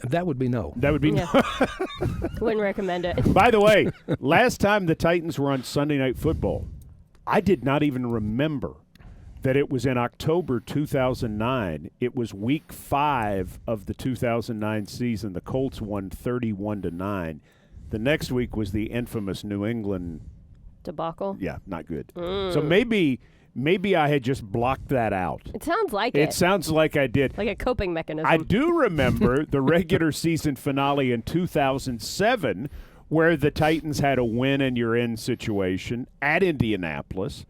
That would be no. That would be no. Wouldn't recommend it. By the way, last time the Titans were on Sunday Night Football, I did not even remember that it was in October 2009. It was week 5 of the 2009 season. The Colts won 31-9. The next week was the infamous New England debacle. Yeah, not good. So maybe I had just blocked that out. It sounds like it. It sounds like I did. Like a coping mechanism. I do remember the regular season finale in 2007 where the Titans had a win-and-you're-in situation at Indianapolis,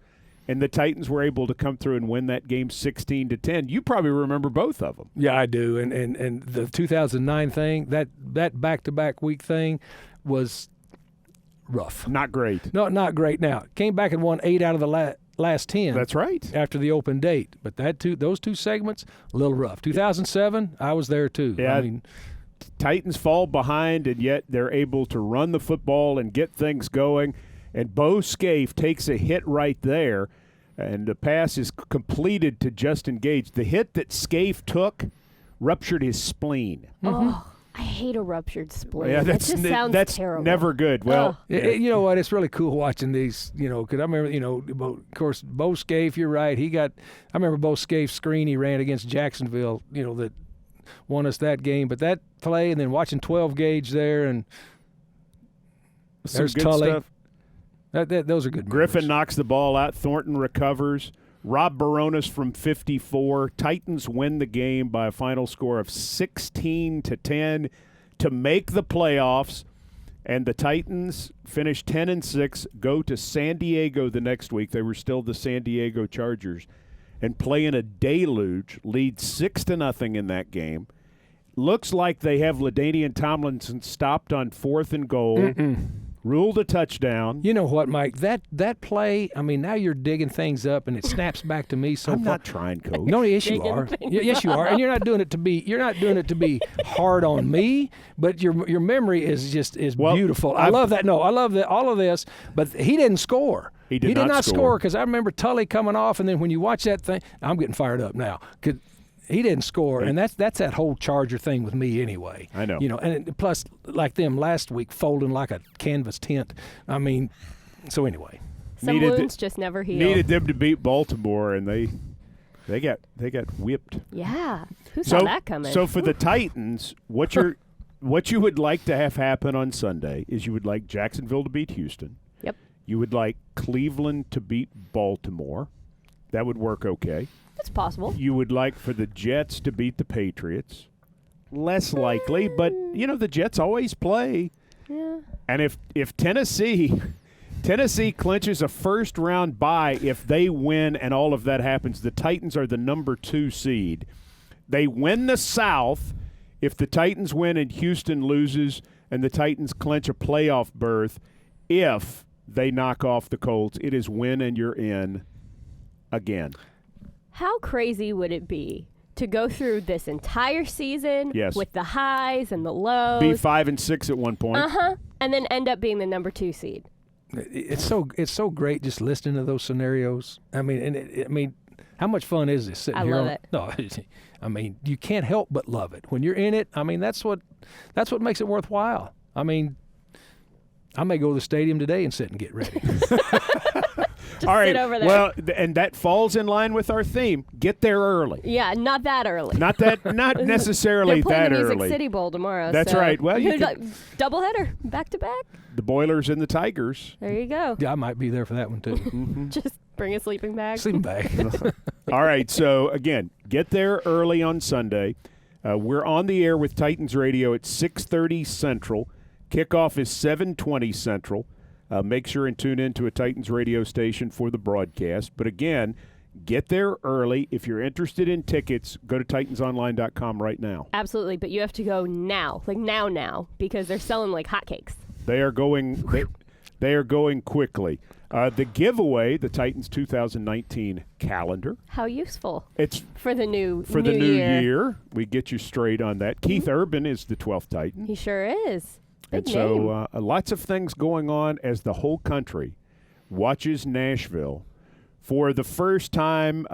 and the Titans were able to come through and win that game 16-10. You probably remember both of them. Yeah, I do. And the 2009 thing, that back-to-back week thing was rough. Not great. No, not great. Now, came back and won 8 out of the last 10. That's right. After the open date. But those 2 segments, a little rough. 2007, I was there too. Yeah. I mean, Titans fall behind, and yet they're able to run the football and get things going. And Bo Scaife takes a hit right there, and the pass is completed to Justin Gage. The hit that Scaife took ruptured his spleen. Oh, I hate a ruptured spleen. Yeah, that just sounds that's terrible. Never good. Well, you know what? It's really cool watching these, because I remember, of course, Bo Scaife, you're right. I remember Bo Scaife's screen he ran against Jacksonville, that won us that game. But that play, and then watching 12 Gage there, and there's good Tully. Stuff. Those are good Griffin memories. knocks the ball out. Thornton recovers. Rob Baronis from 54. Titans win the game by a final score of 16-10 to make the playoffs. And the Titans finish 10-6, go to San Diego the next week. They were still the San Diego Chargers, and play in a deluge, lead 6-0 in that game. Looks like they have LaDainian Tomlinson stopped on 4th and goal. Ruled a touchdown. You know what, Mike? That play, I mean, now you're digging things up, and it snaps back to me so I'm far. not trying, Coach. No, yes, you are. Yes, you are. And you're not doing it to be hard on me, but your memory is beautiful. I love that. No, I love that all of this, but he didn't score. He did not score because I remember Tully coming off, and then when you watch that thing, I'm getting fired up now. He didn't score, and that's that whole Charger thing with me anyway. I know. And plus, like them last week, folding like a canvas tent. I mean, so anyway. Some wounds just never heal. Needed them to beat Baltimore, and they got whipped. Yeah. Who saw that coming? So for the Titans, what you would like to have happen on Sunday is you would like Jacksonville to beat Houston. Yep. You would like Cleveland to beat Baltimore. That would work okay. That's possible. You would like for the Jets to beat the Patriots. Less likely, but, the Jets always play. Yeah. And if Tennessee clinches a first-round bye, if they win and all of that happens, the Titans are the number 2 seed. They win the South. If the Titans win and Houston loses and the Titans clinch a playoff berth, if they knock off the Colts, it is win and you're in again. How crazy would it be to go through this entire season with the highs and the lows? Be 5-6 at one point. And then end up being the number 2 seed. It's so great just listening to those scenarios. I mean, how much fun is this sitting here? I love it. No, I mean, you can't help but love it when you're in it. I mean, that's what makes it worthwhile. I mean, I may go to the stadium today and sit and get ready. Just All right. sit over there. Well, and that falls in line with our theme. Get there early. Yeah, not that early. Not necessarily They're playing that the Music early. City Bowl tomorrow. That's so. right. Well, you doubleheader, back to back. the Boilers and the Tigers. There you go. Yeah, I might be there for that one too. Just bring a sleeping bag. Sleeping bag. All right. So again, get there early on Sunday. We're on the air with Titans Radio at 6:30 Central. Kickoff is 7:20 Central. Make sure and tune in to a Titans radio station for the broadcast. But again, get there early. If you're interested in tickets, go to titansonline.com right now. Absolutely, but you have to go now, like now, because they're selling like hotcakes. They are going. They are going quickly. The giveaway, the Titans 2019 calendar. How useful. It's for the new year. We get you straight on that. Keith Urban is the 12th Titan. He sure is. Big And name. so lots of things going on as the whole country watches Nashville for the first time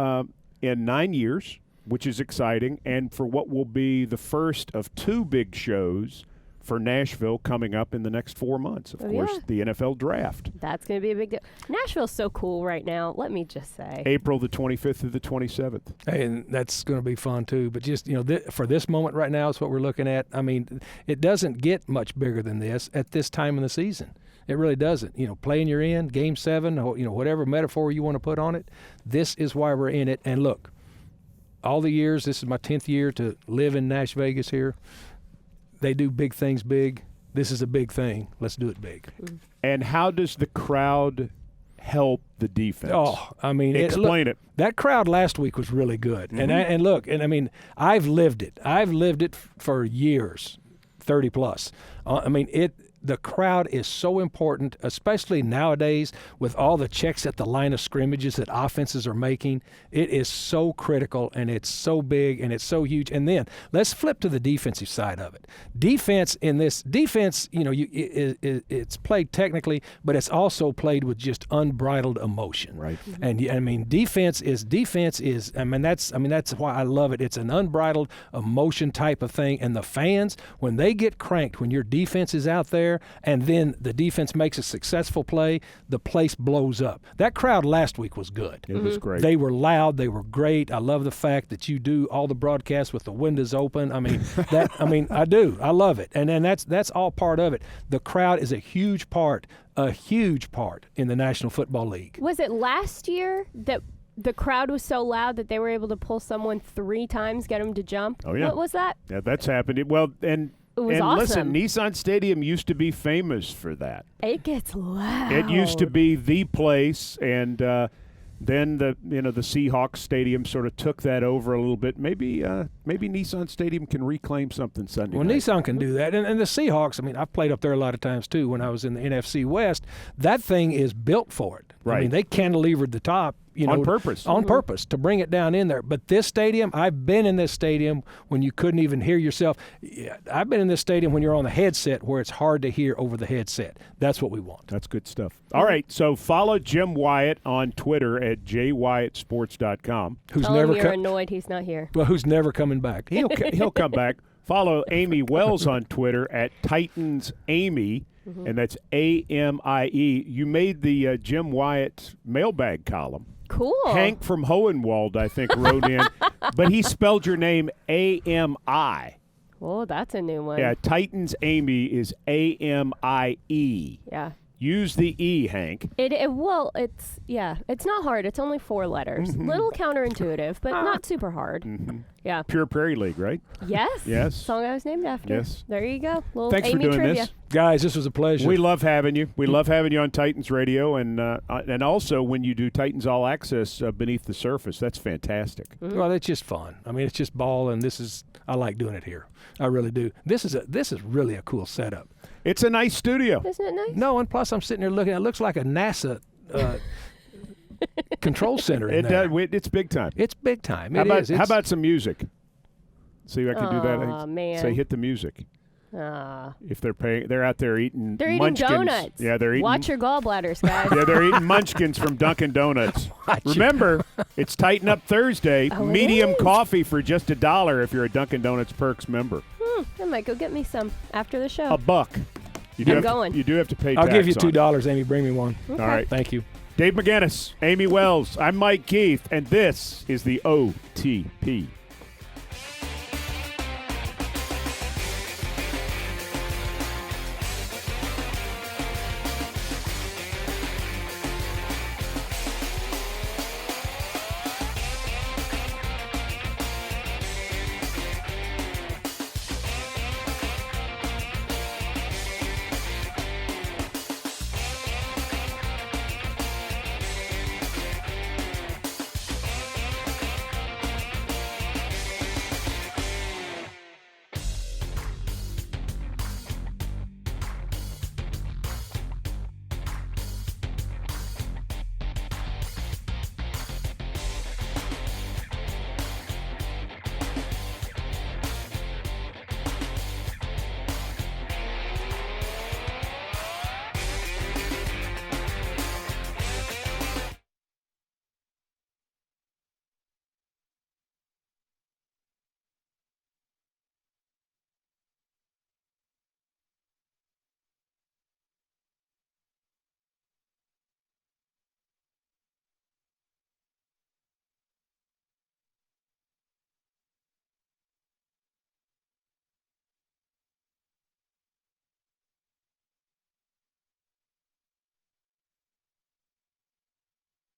in 9 years, which is exciting, and for what will be the first of two big shows for Nashville coming up in the next 4 months. Of course, the NFL Draft. That's going to be a big deal. Nashville's so cool right now, let me just say. April the 25th through the 27th. And that's going to be fun too. But just, for this moment right now is what we're looking at. I mean, it doesn't get much bigger than this at this time in the season. It really doesn't. Playing you're in, Game 7, whatever metaphor you want to put on it, this is why we're in it. And look, all the years, this is my 10th year to live in Nash Vegas here. They do big things big. This is a big thing. Let's do it big. And how does the crowd help the defense? Oh, I mean, explain it. That crowd last week was really good. Mm-hmm. And look, I mean, I've lived it. I've lived it for years, 30 plus. The crowd is so important, especially nowadays with all the checks at the line of scrimmages that offenses are making. It is so critical, and it's so big, and it's so huge. And then let's flip to the defensive side of it. Defense, it's played technically, but it's also played with just unbridled emotion. Right. And defense is. That's why I love it. It's an unbridled emotion type of thing. And the fans, when they get cranked, when your defense is out there, and then the defense makes a successful play, the place blows up. That crowd last week was good. It was great. They were loud. They were great. I love the fact that you do all the broadcasts with the windows open. I do. I love it. And then that's all part of it. The crowd is a huge part in the National Football League. Was it last year that the crowd was so loud that they were able to pull someone 3 times, get them to jump? Oh, yeah. What was that? Yeah, that's happened. Well, and it was and awesome. Listen, Nissan Stadium used to be famous for that. It gets loud. It used to be the place, and then the Seahawks Stadium sort of took that over a little bit. Maybe Nissan Stadium can reclaim something Sunday night. Nissan can do that. And the Seahawks, I've played up there a lot of times too when I was in the NFC West. That thing is built for it. Right. They cantilevered the top. On purpose. On purpose, to bring it down in there. But this stadium, I've been in this stadium when you couldn't even hear yourself. I've been in this stadium when you're on the headset where it's hard to hear over the headset. That's what we want. That's good stuff. All right, so follow Jim Wyatt on Twitter at jwyattsports.com. Tell him you're annoyed he's not here. Well, who's never coming back. He'll come back. Follow Amy Wells on Twitter at Titans Amy. And that's AMIE. You made the Jim Wyatt mailbag column. Cool. Hank from Hohenwald, I think, wrote in, but he spelled your name AMI. Oh, that's a new one. Yeah, Titans Amy is AMIE. Yeah. Use the E, Hank. It's not hard. It's only 4 letters. Little counterintuitive, but not super hard. Yeah. Pure Prairie League, right? Yes. Yes. Song I was named after. Yes. There you go. Little Thanks Amy for doing trivia. this. Guys, this was a pleasure. We love having you. We love having you on Titans Radio, and also when you do Titans All Access Beneath the Surface. That's fantastic. Well, it's just fun. It's just ball, and I like doing it here. I really do. This is really a cool setup. It's a nice studio. Isn't it nice? No, and plus I'm sitting there looking. It looks like a NASA control center in there. It's big time. It's big time. How about some music? See if I can do that. Aw, man. Say hit the music. If they're paying, they're out there eating. They're eating munchkins. donuts. Yeah, they're eating. Watch your gallbladders, guys. Yeah, they're eating munchkins from Dunkin' Donuts. Remember, it's Tighten Up Thursday. Oh, it Medium is. coffee for just $1 if you're a Dunkin' Donuts Perks member. I might go get me some after the show. $1. You do have to pay I'll tax give you on it. $2, Amy. Bring me one. Okay. All right. Thank you. Dave McGinnis, Amy Wells, I'm Mike Keith, and this is the OTP